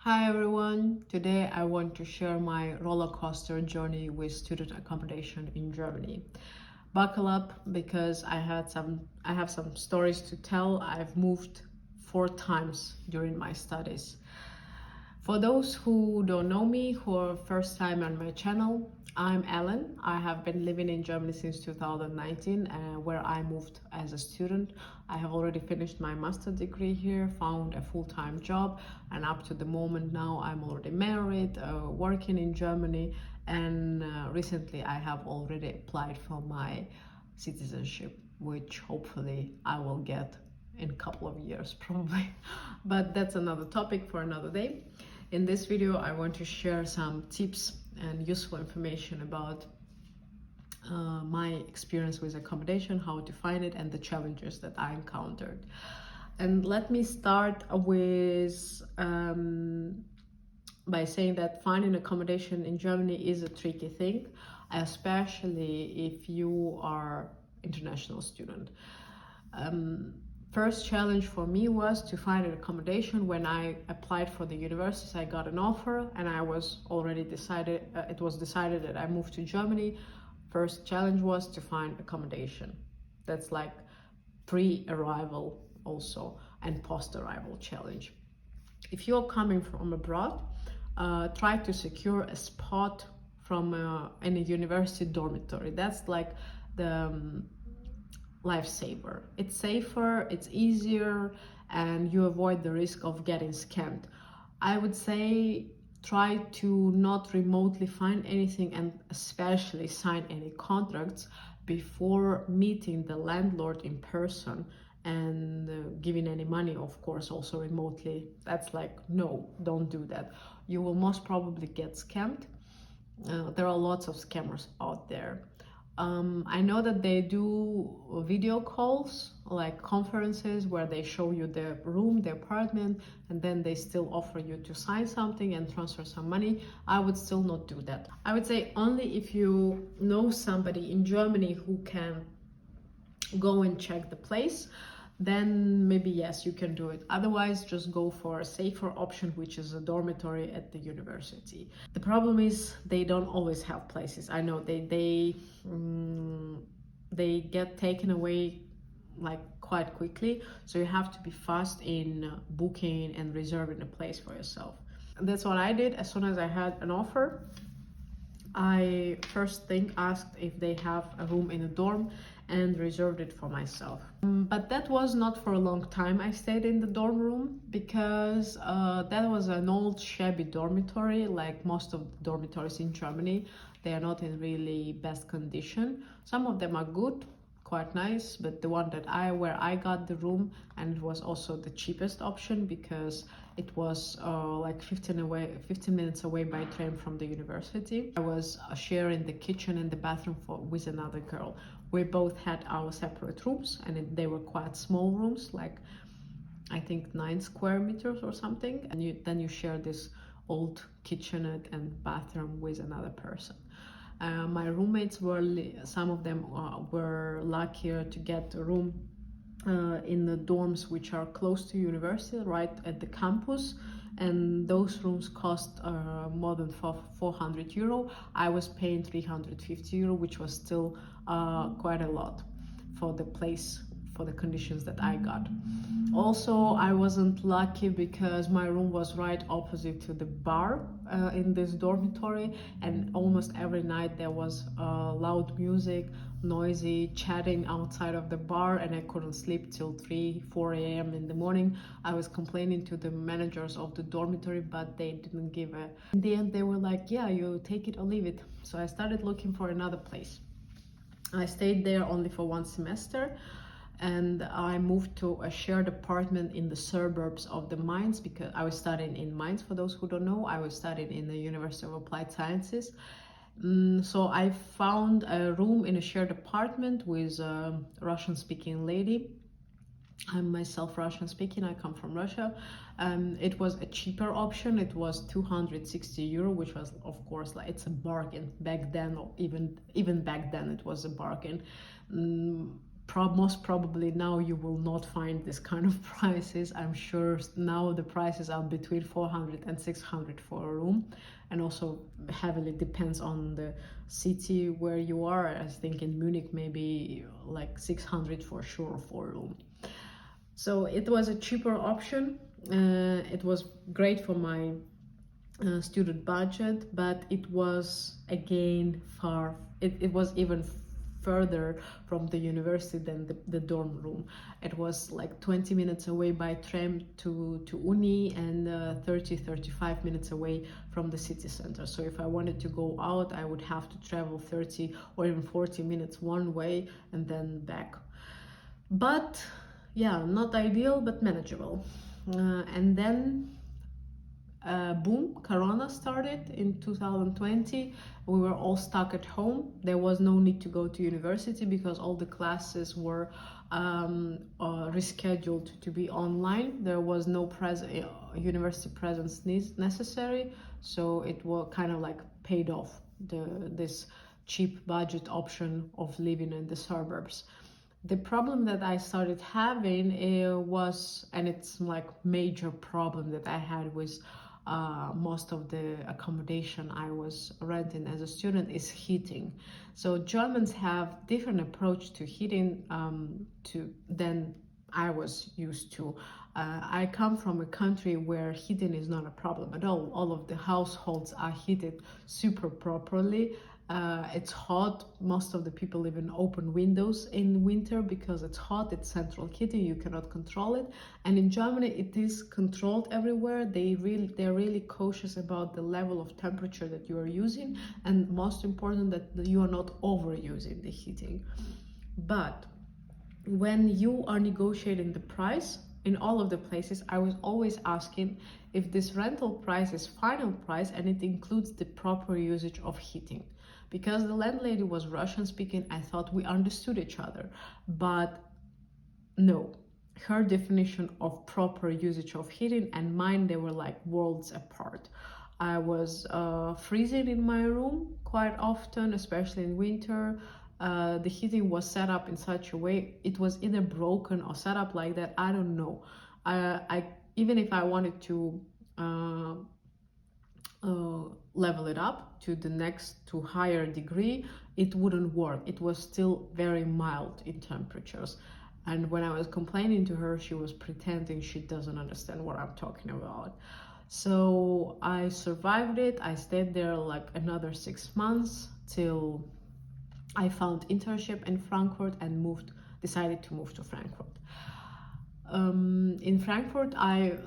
Hi everyone, today I want to share my roller coaster journey with student accommodation in Germany. Buckle up because I have some stories to tell. I've moved 4 times during my studies. For those who don't know me, who are first time on my channel, I'm Ellen. I have been living in Germany since 2019, where I moved as a student. I have already finished my master's degree here, found a full-time job, and up to the moment now I'm already married, working in Germany, and recently I have already applied for my citizenship, which hopefully I will get in a couple of years probably. But that's another topic for another day. In this video, I want to share some tips and useful information about my experience with accommodation, how to find it, and the challenges that I encountered. And let me start with by saying that finding accommodation in Germany is a tricky thing, especially if you are international student. First challenge for me was to find an accommodation. When I applied for the university, I got an offer and I was already decided, it was decided that I moved to Germany. First challenge was to find accommodation. That's like pre-arrival also and post-arrival challenge. If you're coming from abroad, try to secure a spot from in a university dormitory. That's like the lifesaver. It's safer, it's easier, and you avoid the risk of getting scammed. I would say try to not remotely find anything and especially sign any contracts before meeting the landlord in person and giving any money, of course, also remotely. That's like, no, don't do that. You will most probably get scammed. There are lots of scammers out there. I know that they do video calls, like conferences, where they show you the room, the apartment, and then they still offer you to sign something and transfer some money. I would still not do that. I would say only if you know somebody in Germany who can go and check the place, then maybe yes, you can do it. Otherwise, just go for a safer option, which is a dormitory at the university. The problem is they don't always have places. I know they get taken away like quite quickly, so you have to be fast in booking and reserving a place for yourself. And that's what I did. As soon as I had an offer, I first thing asked if they have a room in a dorm and reserved it for myself. But that was not for a long time. I stayed in the dorm room because that was an old shabby dormitory, like most of the dormitories in Germany. They are not in really best condition. Some of them are good, quite nice, but the one that where I got the room, and it was also the cheapest option because it was like 15 minutes away by train from the university. I was sharing the kitchen and the bathroom with another girl. We both had our separate rooms, and they were quite small rooms, like I think 9 square meters or something, and then you share this old kitchenette and bathroom with another person. My roommates some of them were luckier to get a room in the dorms which are close to university, right at the campus, and those rooms cost more than 400 euro. I was paying 350 euro, which was still quite a lot for the place, for the conditions that I got. Also, I wasn't lucky because my room was right opposite to the bar in this dormitory, and almost every night there was loud music, noisy chatting outside of the bar, and I couldn't sleep till 3-4 a.m. in the morning. I was complaining to the managers of the dormitory, but they didn't give a... In the end, they were like, yeah, you take it or leave it. So I started looking for another place. I stayed there only for 1 semester, and I moved to a shared apartment in the suburbs of the Mainz, because I was studying in Mainz. For those who don't know, I was studying in the University of Applied Sciences. So I found a room in a shared apartment with a Russian-speaking lady. I'm myself Russian-speaking, I come from Russia. It was a cheaper option. It was 260 euro, which was, of course, like, it's a bargain back then, or even back then it was a bargain. most probably now you will not find this kind of prices. I'm sure now the prices are between 400 and 600 for a room, and also heavily depends on the city where you are. I think in Munich maybe like 600 for sure for a room. So it was a cheaper option. It was great for my student budget, but it was again far, it was even further from the university than the dorm room. It was like 20 minutes away by tram to uni, and 35 minutes away from the city center. So if I wanted to go out, I would have to travel 30 or even 40 minutes one way and then back. But yeah, not ideal, but manageable. And then boom, Corona started in 2020. We were all stuck at home. There was no need to go to university because all the classes were rescheduled to be online. There was no university presence necessary, so it was kind of like paid off this cheap budget option of living in the suburbs. The problem that I started having was, and it's like major problem that I had with most of the accommodation I was renting as a student, is heating. So Germans have different approach to heating than I was used to. I come from a country where heating is not a problem at all. All of the households are heated super properly. It's hot. Most of the people live in open windows in winter because it's hot. It's central heating. You cannot control it. And in Germany, it is controlled everywhere. They're really cautious about the level of temperature that you are using, and most important, that you are not overusing the heating. But when you are negotiating the price, in all of the places, I was always asking if this rental price is final price and it includes the proper usage of heating. Because the landlady was Russian speaking, I thought we understood each other. But no, her definition of proper usage of heating and mine, they were like worlds apart. I was freezing in my room quite often, especially in winter. The heating was set up in such a way, it was either broken or set up like that, I don't know. I even if I wanted to level it up to higher degree, it wouldn't work. It was still very mild in temperatures. And when I was complaining to her, she was pretending she doesn't understand what I'm talking about. So I survived it. I stayed there like another 6 months till I found internship in Frankfurt and decided to move to Frankfurt. In Frankfurt,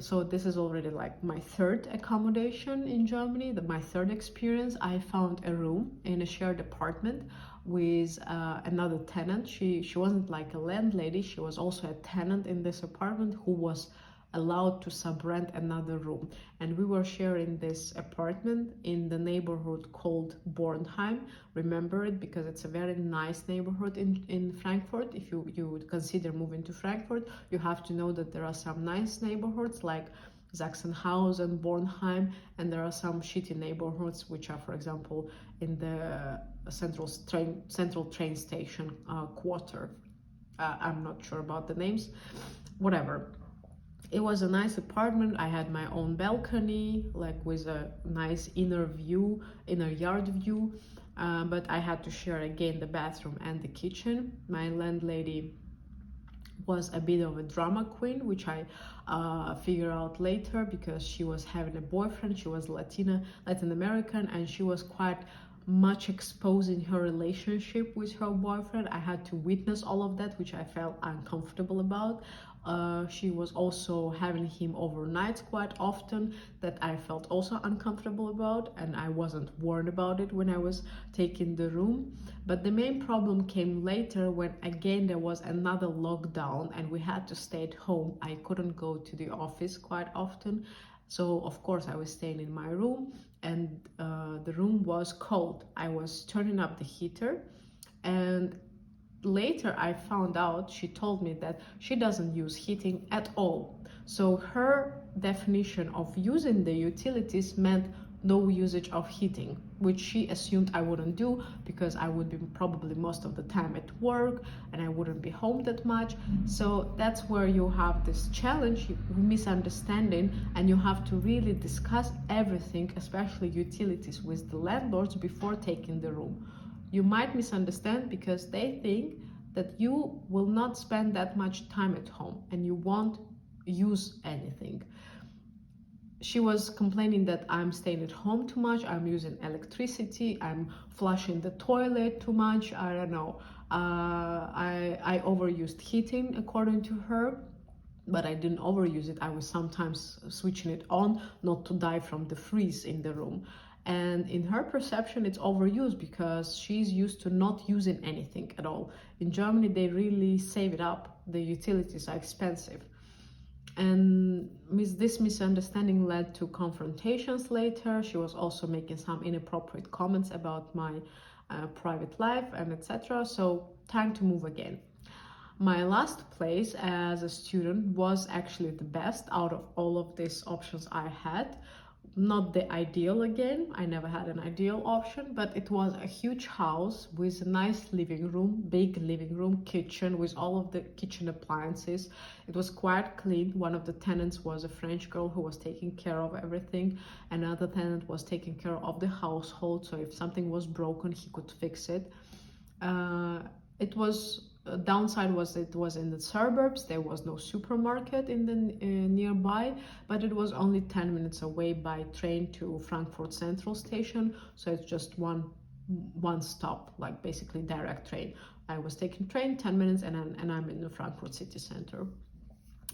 so this is already like my third accommodation in Germany, my third experience. I found a room in a shared apartment with another tenant. She wasn't like a landlady, she was also a tenant in this apartment who was allowed to subrent another room, and we were sharing this apartment in the neighborhood called Bornheim. Remember it because it's a very nice neighborhood in Frankfurt. If you would consider moving to Frankfurt, you have to know that there are some nice neighborhoods like Sachsenhausen, Bornheim, and there are some shitty neighborhoods which are, for example, in the central train station quarter. I'm not sure about the names, whatever. It was a nice apartment. I had my own balcony, like with a nice inner yard view, but I had to share again the bathroom and the kitchen. My landlady was a bit of a drama queen, which I figured out later because she was having a boyfriend. She was Latin American, and she was quite much exposing her relationship with her boyfriend. I had to witness all of that, which I felt uncomfortable about. She was also having him overnight quite often, that I felt also uncomfortable about, and I wasn't warned about it when I was taking the room. But the main problem came later when again there was another lockdown and we had to stay at home. I couldn't go to the office quite often, so of course I was staying in my room, and the room was cold. I was turning up the heater, and later I found out, she told me that she doesn't use heating at all. So her definition of using the utilities meant no usage of heating, which she assumed I wouldn't do because I would be probably most of the time at work and I wouldn't be home that much. So that's where you have this challenge, misunderstanding, and you have to really discuss everything, especially utilities, with the landlords before taking the room. You might misunderstand because they think that you will not spend that much time at home and you won't use anything. She was complaining that I'm staying at home too much, I'm using electricity, I'm flushing the toilet too much, I don't know. I overused heating according to her, but I didn't overuse it. I was sometimes switching it on not to die from the freeze in the room. And in her perception, it's overused because she's used to not using anything at all. In Germany, they really save it up. The utilities are expensive. And this misunderstanding led to confrontations later. She was also making some inappropriate comments about my private life and etc. So time to move again. My last place as a student was actually the best out of all of these options I had. Not the ideal again, I never had an ideal option, but it was a huge house with a nice living room, big living room, kitchen with all of the kitchen appliances. It was quite clean. One of the tenants was a French girl who was taking care of everything. Another tenant was taking care of the household, so if something was broken, he could fix it. Downside was it was in the suburbs. There was no supermarket in the nearby, but it was only 10 minutes away by train to Frankfurt Central Station, so it's just one stop, like basically direct train. I was taking train 10 minutes and I'm in the Frankfurt city center.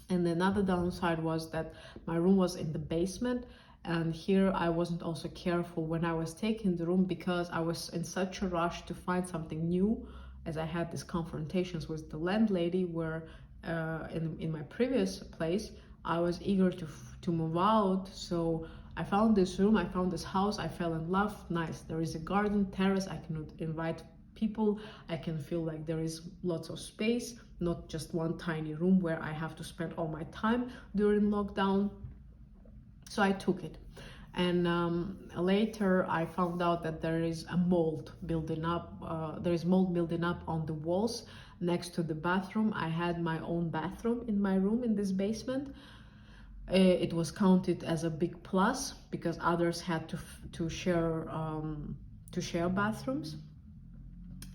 And another downside was that my room was in the basement, and here I wasn't also careful when I was taking the room because I was in such a rush to find something new, as I had these confrontations with the landlady where in my previous place I was eager to move out. So I found this room, I found this house, I fell in love. Nice, there is a garden, terrace, I can invite people, I can feel like there is lots of space, not just one tiny room where I have to spend all my time during lockdown. So I took it. And later I found out that there is a mold building up. There is mold building up on the walls next to the bathroom. I had my own bathroom in my room in this basement. It was counted as a big plus because others had to share bathrooms.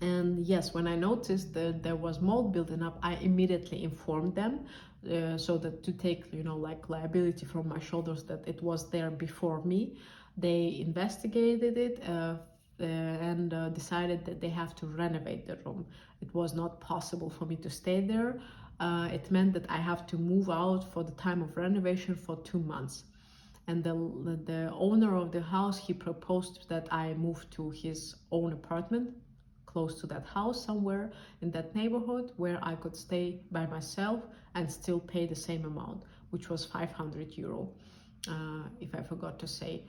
And yes, when I noticed that there was mold building up, I immediately informed them, so that to take, like liability from my shoulders that it was there before me. They investigated it and decided that they have to renovate the room. It was not possible for me to stay there. It meant that I have to move out for the time of renovation for 2 months. And the owner of the house, he proposed that I move to his own apartment close to that house somewhere in that neighborhood where I could stay by myself and still pay the same amount, which was 500 euro, if I forgot to say.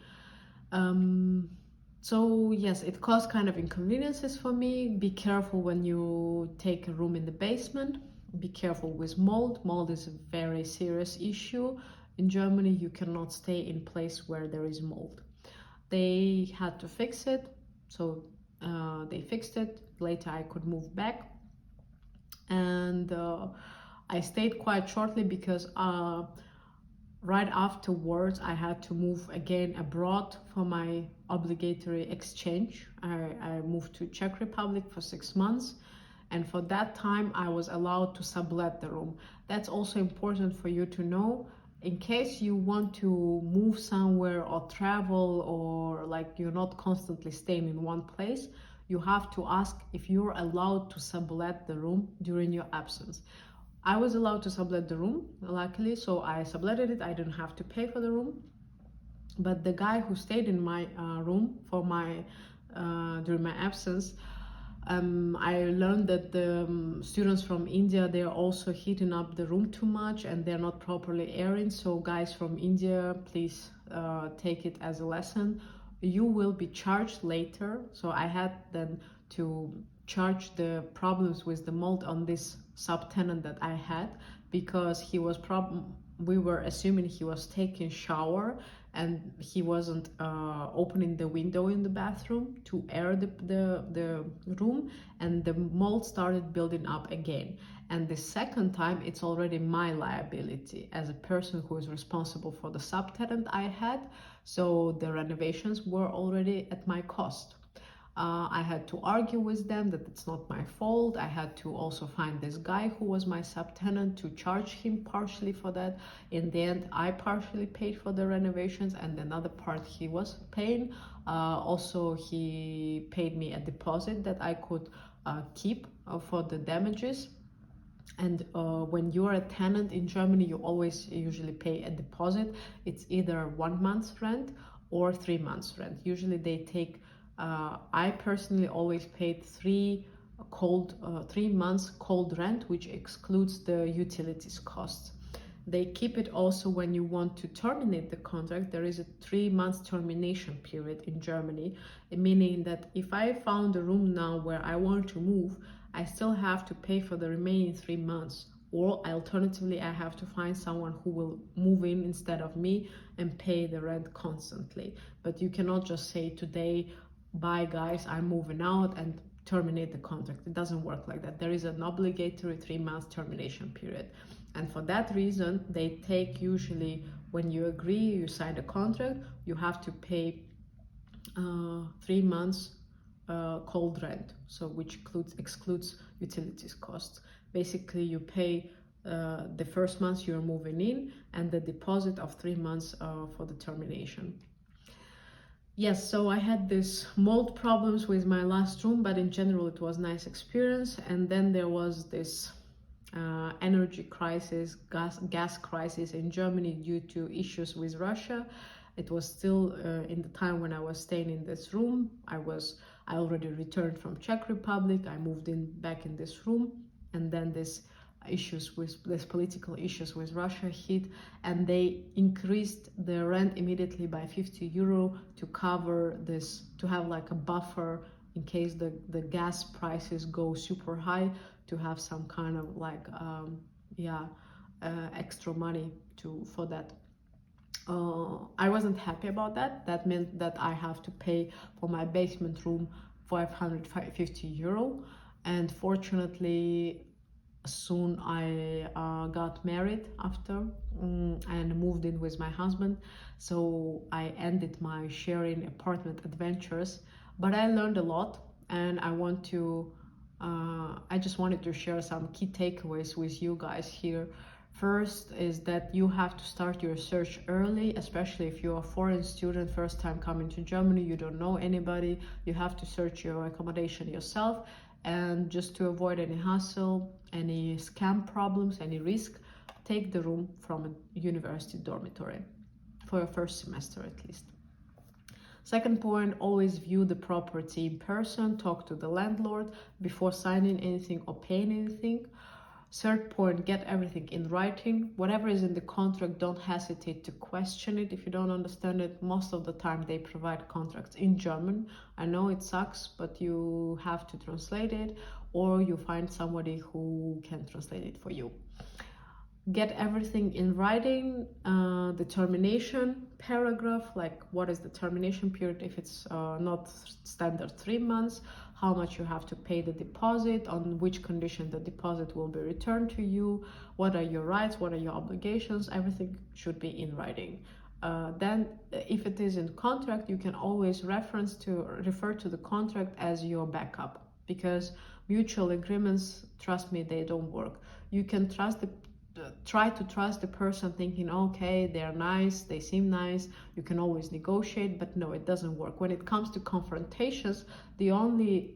So yes, it caused kind of inconveniences for me. Be careful when you take a room in the basement. Be careful with mold. Mold is a very serious issue. In Germany, you cannot stay in place where there is mold. They had to fix it, so they fixed it. Later I could move back, and I stayed quite shortly because right afterwards I had to move again abroad for my obligatory exchange. I moved to Czech Republic for 6 months, and for that time I was allowed to sublet the room. That's also important for you to know. In case you want to move somewhere or travel, or like you're not constantly staying in one place, you have to ask if you're allowed to sublet the room during your absence. I was allowed to sublet the room, luckily, so I subletted it. I didn't have to pay for the room. But the guy who stayed in my room for during my absence, I learned that the students from India, they're also heating up the room too much and they're not properly airing. So guys from India, please take it as a lesson. You will be charged later. So I had then to charge the problems with the mold on this subtenant that I had, because he was we were assuming he was taking shower and he wasn't opening the window in the bathroom to air the room, and the mold started building up again. And the second time, it's already my liability as a person who is responsible for the subtenant I had. So the renovations were already at my cost. I had to argue with them that it's not my fault. I had to also find this guy who was my subtenant to charge him partially for that. In the end, I partially paid for the renovations, and another part he was paying. Also, he paid me a deposit that I could keep for the damages. And when you're a tenant in Germany, you always usually pay a deposit. It's either 1 month's rent or 3 months rent. Usually they take, I personally always paid 3 months cold rent, which excludes the utilities costs. They keep it also when you want to terminate the contract. There is a 3 months termination period in Germany, meaning that if I found a room now where I want to move, I still have to pay for the remaining 3 months, or alternatively I have to find someone who will move in instead of me and pay the rent constantly. But you cannot just say today, bye guys, I'm moving out, and terminate the contract. It doesn't work like that. There is an obligatory 3 months termination period, and for that reason they take, usually when you agree, you sign a contract, you have to pay 3 months cold rent, so which excludes utilities costs. Basically you pay the first month you're moving in and the deposit of 3 months for the termination. Yes, so I had this mold problems with my last room, but in general it was a nice experience. And then there was this energy crisis, gas crisis in Germany due to issues with Russia. It was still in the time when I was staying in this room. I already returned from Czech Republic. I moved back in this room, and then this political issues with Russia hit, and they increased the rent immediately by 50 euro to cover this, to have like a buffer in case the gas prices go super high, to have some kind of like extra money for that. I wasn't happy about that. That meant that I have to pay for my basement room 550 euro. And fortunately, soon I got married after and moved in with my husband. So I ended my sharing apartment adventures. But I learned a lot, and I just wanted to share some key takeaways with you guys here. First is that you have to start your search early, especially if you're a foreign student, first time coming to Germany, you don't know anybody. You have to search your accommodation yourself, and just to avoid any hassle, any scam problems, any risk, take the room from a university dormitory for your first semester at least. Second point, always view the property in person, talk to the landlord before signing anything or paying anything. Third point, get everything in writing. Whatever is in the contract, don't hesitate to question it if you don't understand it. Most of the time they provide contracts in German. I know it sucks, but you have to translate it, or you find somebody who can translate it for you. Get everything in writing. The termination paragraph, like what is the termination period if it's not standard 3 months, how much you have to pay the deposit, on which condition the deposit will be returned to you, what are your rights, what are your obligations, everything should be in writing. Then if it is in contract, you can always refer to the contract as your backup, because mutual agreements, trust me, they don't work. You can try to trust the person thinking, okay, they're nice, they seem nice, you can always negotiate, but no, it doesn't work. When it comes to confrontations, the only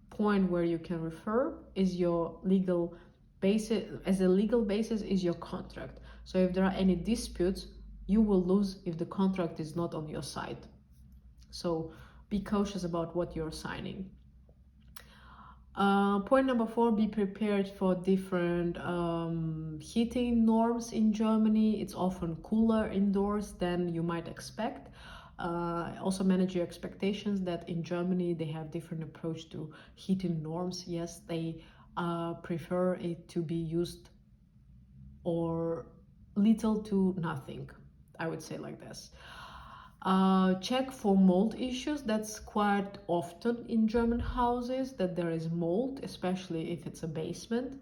point where you can refer is your legal basis. As a legal basis is your contract. So if there are any disputes, you will lose if the contract is not on your side. So be cautious about what you're signing. Point number 4, be prepared for different heating norms in Germany. It's often cooler indoors than you might expect. Also manage your expectations that in Germany they have different approach to heating norms. Yes, they prefer it to be used or little to nothing, I would say like this. Check for mold issues. That's quite often in German houses that there is mold, especially if it's a basement.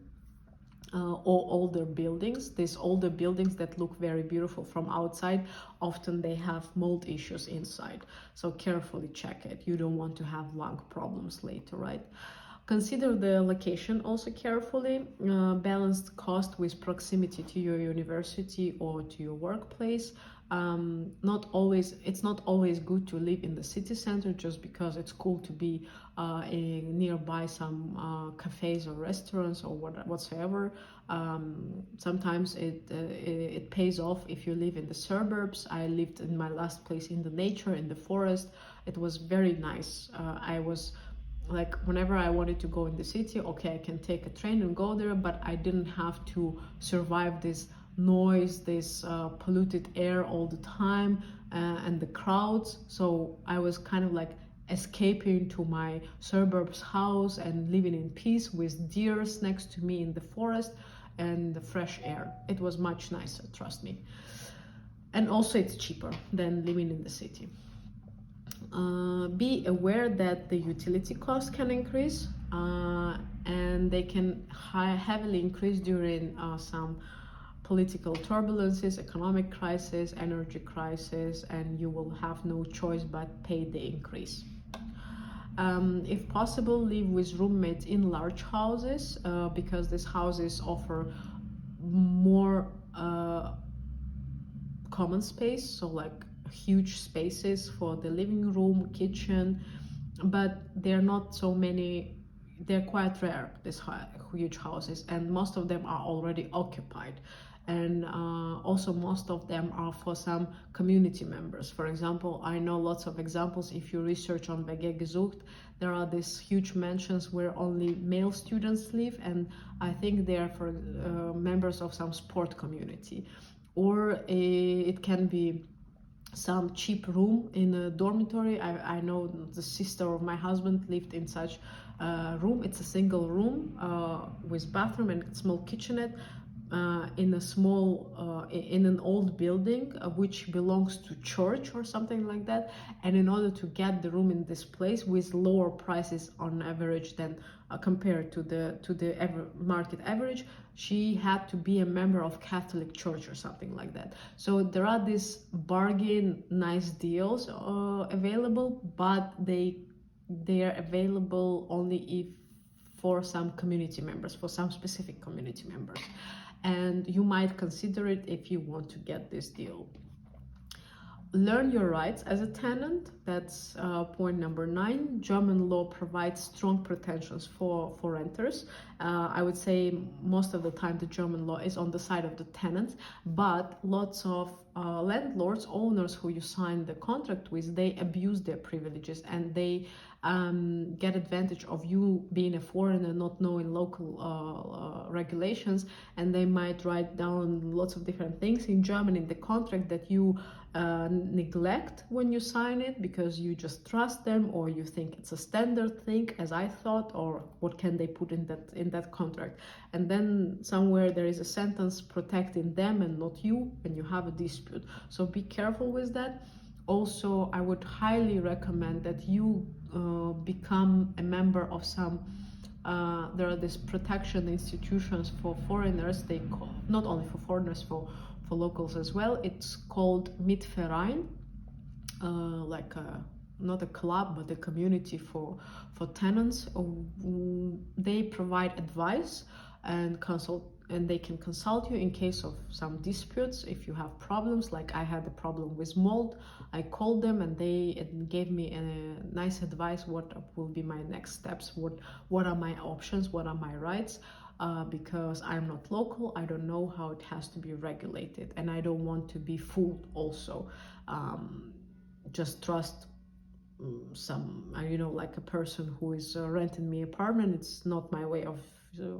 Or older buildings. These older buildings that look very beautiful from outside, often they have mold issues inside. So carefully check it. You don't want to have lung problems later, right? Consider the location also carefully. Balance the cost with proximity to your university or to your workplace. It's not always good to live in the city center just because it's cool to be nearby some cafes or restaurants or whatsoever. Sometimes it pays off if you live in the suburbs. I lived in my last place in the nature, in the forest. It was very nice. I was like, whenever I wanted to go in the city, okay, I can take a train and go there, but I didn't have to survive this noise, this polluted air all the time, and the crowds. So I was kind of like escaping to my suburbs house and living in peace with deers next to me in the forest and the fresh air. It was much nicer, trust me. And also it's cheaper than living in the city. Be aware that the utility costs can increase, and they can heavily increase during some political turbulences, economic crisis, energy crisis, and you will have no choice but pay the increase. If possible, live with roommates in large houses, because these houses offer more common space, so like huge spaces for the living room, kitchen, but they're not so many. They're quite rare, these huge houses, and most of them are already occupied. And also most of them are for some community members. For example, I know lots of examples. If you research on WG Gesucht, there are these huge mansions where only male students live, and I think they are for members of some sport community. Or it can be some cheap room in a dormitory. I know the sister of my husband lived in such a room. It's a single room with bathroom and small kitchenette in a small in an old building which belongs to church or something like that. And in order to get the room in this place with lower prices on average than compared to the market average, she had to be a member of Catholic Church or something like that. So there are these bargain nice deals available, but they are available only if for some community members, for some specific community members. And you might consider it if you want to get this deal. Learn your rights as a tenant. That's point number 9. German law provides strong protections for renters. I would say most of the time the German law is on the side of the tenants, but lots of landlords, owners who you sign the contract with, they abuse their privileges and they get advantage of you being a foreigner, not knowing local regulations, and they might write down lots of different things in German in the contract that you neglect when you sign it because you just trust them, or you think it's a standard thing, as I thought, or what can they put in that contract. And then somewhere there is a sentence protecting them and not you, and you have a dispute. So be careful with that. Also, I would highly recommend that you become a member of some there are these protection institutions for foreigners. They call, not only for foreigners, for locals as well. It's called Mietverein, not a club, but a community for tenants. They provide advice and they can consult you in case of some disputes. If you have problems, like I had a problem with mold, I called them and they gave me a nice advice what will be my next steps, what are my options, what are my rights. Because I'm not local, I don't know how it has to be regulated, and I don't want to be fooled also. Just trust some, like a person who is renting me apartment. It's not my way of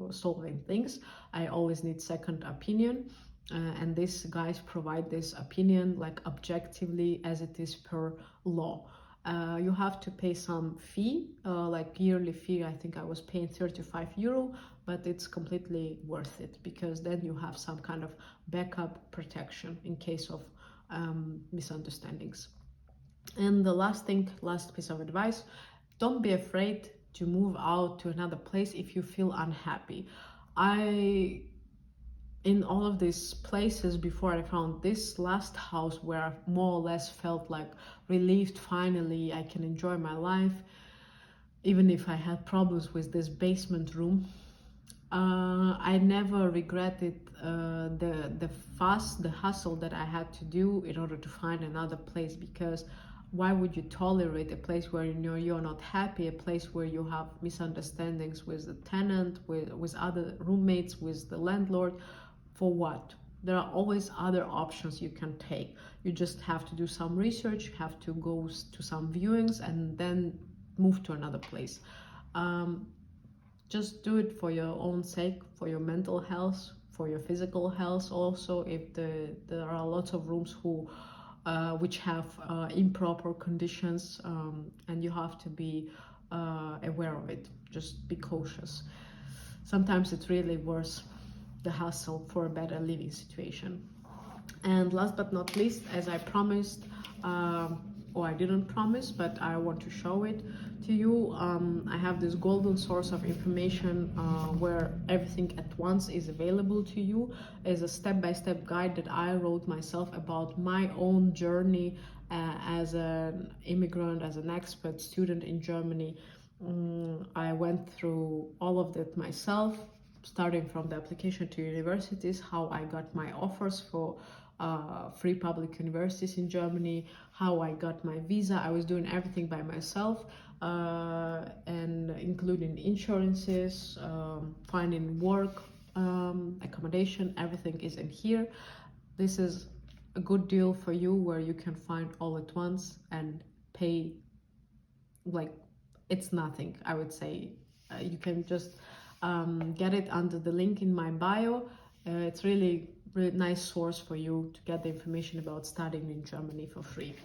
solving things. I always need second opinion, and these guys provide this opinion like objectively as it is per law. You have to pay some fee, like yearly fee. I think I was paying 35 euro, but it's completely worth it because then you have some kind of backup protection in case of misunderstandings. And the last thing, last piece of advice, don't be afraid to move out to another place if you feel unhappy. In all of these places before I found this last house where I more or less felt like relieved, finally I can enjoy my life, even if I had problems with this basement room. I never regretted the hustle that I had to do in order to find another place, because why would you tolerate a place where you know you're not happy, a place where you have misunderstandings with the tenant, with other roommates, with the landlord? For what? There are always other options you can take. You just have to do some research, you have to go to some viewings, and then move to another place. Just do it for your own sake, for your mental health, for your physical health. Also, if there are lots of rooms which have improper conditions, and you have to be aware of it. Just be cautious. Sometimes it's really worth the hassle for a better living situation. And last but not least, as I promised, or I didn't promise, but I want to show it to you, I have this golden source of information where everything at once is available to you as a step-by-step guide that I wrote myself about my own journey as an immigrant, as an expat student in Germany. I went through all of that myself, starting from the application to universities, how I got my offers for free public universities in Germany, how I got my visa. I was doing everything by myself, and including insurances, finding work, accommodation, everything is in here. This is a good deal for you where you can find all at once and pay, like, it's nothing, I would say. You can just get it under the link in my bio. It's really nice source for you to get the information about studying in Germany for free.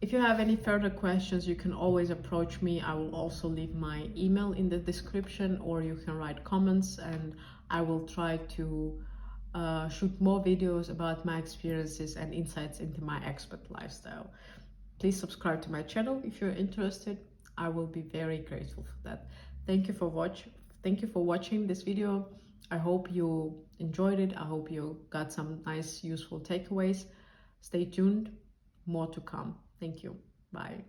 If you have any further questions, you can always approach me. I will also leave my email in the description, or you can write comments, and I will try to shoot more videos about my experiences and insights into my expat lifestyle. Please subscribe to my channel if you're interested. I will be very grateful for that. Thank you for watching this video. I hope you enjoyed it. I hope you got some nice, useful takeaways. Stay tuned, more to come. Thank you. Bye.